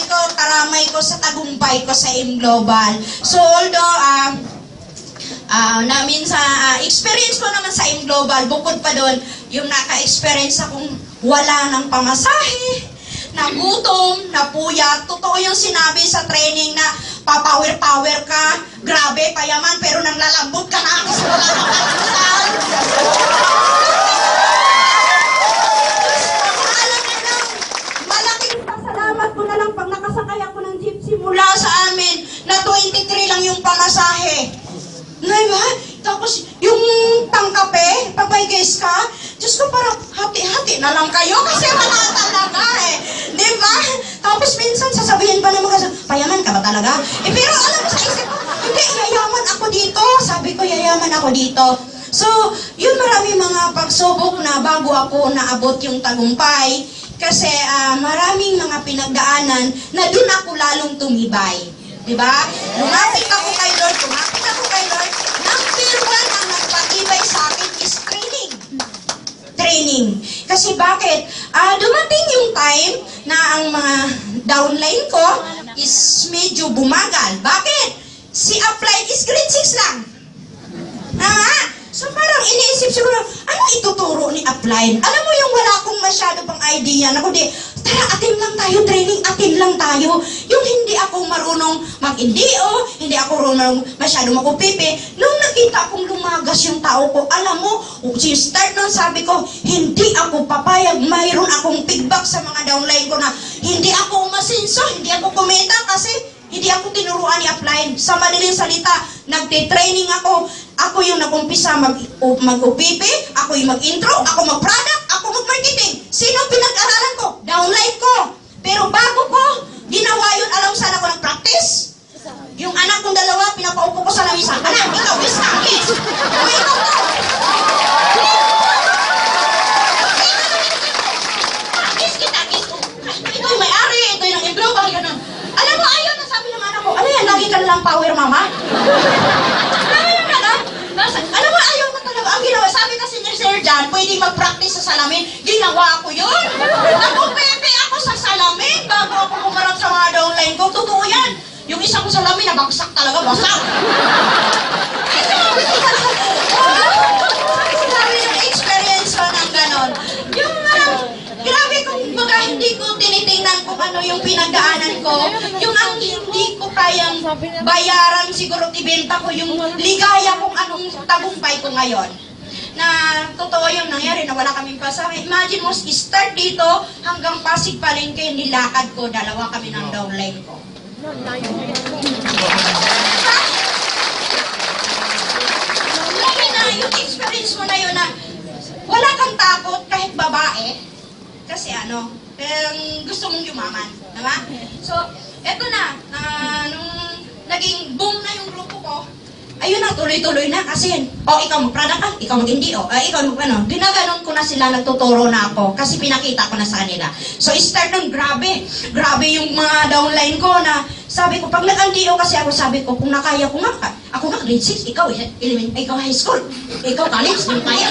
karamay ko sa tagumpay ko sa M Global. So although experience ko naman sa M Global, bukod pa doon, yung naka-experience akong wala ng pamasahe, nagutom, napuyat. Totoo yung sinabi sa training na papower-power ka, grabe, payaman, pero nang lalambot ka na kasi wala kang almusal. Alam niyo lang, malaking pasalamat ko na lang pag nakasakay ako ng jeep mula sa amin na 23 lang yung pamasahe. Diba? Tapos, yung pangkape, pag may guest ka, Diyos ko, parang hati-hati na lang kayo kasi wala talaga eh. Diba? Tapos minsan sasabihin pa naman kasi, payaman ka ba talaga? Pero alam mo sa isip ko, hindi, yayaman ako dito. Sabi ko, yayaman ako dito. So, yun marami mga pagsubok na bago ako naabot yung tagumpay. Kasi maraming mga pinagdaanan na dun ako lalong tumibay. Diba? Lumapit ako kay Lord, Number 1 ang nagpatibay sa akin is training. Training. Kasi bakit? Dumating yung time na ang mga downline ko is medyo bumagal. Bakit? Si upline is grade 6 lang. So parang iniisip siguro, ano ituturo ni upline? Alam mo yung wala akong masyado pang idea na kundi, tara, attend lang tayo, training, attend lang tayo. Yung hindi ako marunong mag-indio, hindi ako marunong masyado mag-upipi. Nung nakita kong lumagas yung tao ko, alam mo, start nun sabi ko, hindi ako papayag, mayroon akong feedback sa mga downline ko na hindi ako umasinso, hindi ako kumita kasi hindi ako tinuruan ni upline. Sa madaling salita, nagte-training ako. Ako yung nag-umpisa mag-upipi, ako yung mag-intro, ako mag-product, ako mag-marketing. Sino pinag-aralan ko? Downline ko. Pero bago ko ginawa yun, alam saan ako nag-practice? Yung anak kong dalawa, pinapaupo ko sa lamisa. Anak, ikaw, miss ka, miss. Ikaw ko. Kiss kita, kiss ko. Ito yung may-ari, ito yung nag-improve, ganun. Alam mo, ayaw na sabi ng anak ko, ano yan, lagi ka lang power, mama? Alam mo, ayaw na talaga. Ang ginawa, sabi kasi ni Sir John, pwedeng mag-practice sa salamin. Ginawa ko yun. Nagpupepe ako sa salamin bago ako kumarap sa mga downline ko. Totoo yan. Yung isang salamin, nabagsak talaga, basak. Sabi yung experience ko ng ganon. Yung, grabe kung baga hindi ko tinitingnan kung ano yung pinagdaanan ko. Yung ang hindi ko kayang bayaran, siguro ibenta ko yung ligaya kung anong tagumpay ko ngayon. Na totoo yung nangyari na wala kaming pasahe. Imagine mo, start dito hanggang Pasig Palengke, nilakad ko, dalawa kami ng downline ko. Yung experience mo na yun na wala kang takot kahit babae. Kasi gusto mong yumaman. Diba? So, eto na, nung naging boom na yung grupo ko, ayun na, tuloy-tuloy na kasi, ikaw mag-product ka, ikaw mag-hindi, ikaw ginaganon ko na sila, nagtuturo na ako, kasi pinakita ko na sa kanila. So, start nun, grabe yung mga downline ko na, sabi ko, pag nag-LDO kasi ako, sabi ko, kung nakaya ko nga, ako nga, grade 6, ikaw high school, ikaw college, hindi kaya.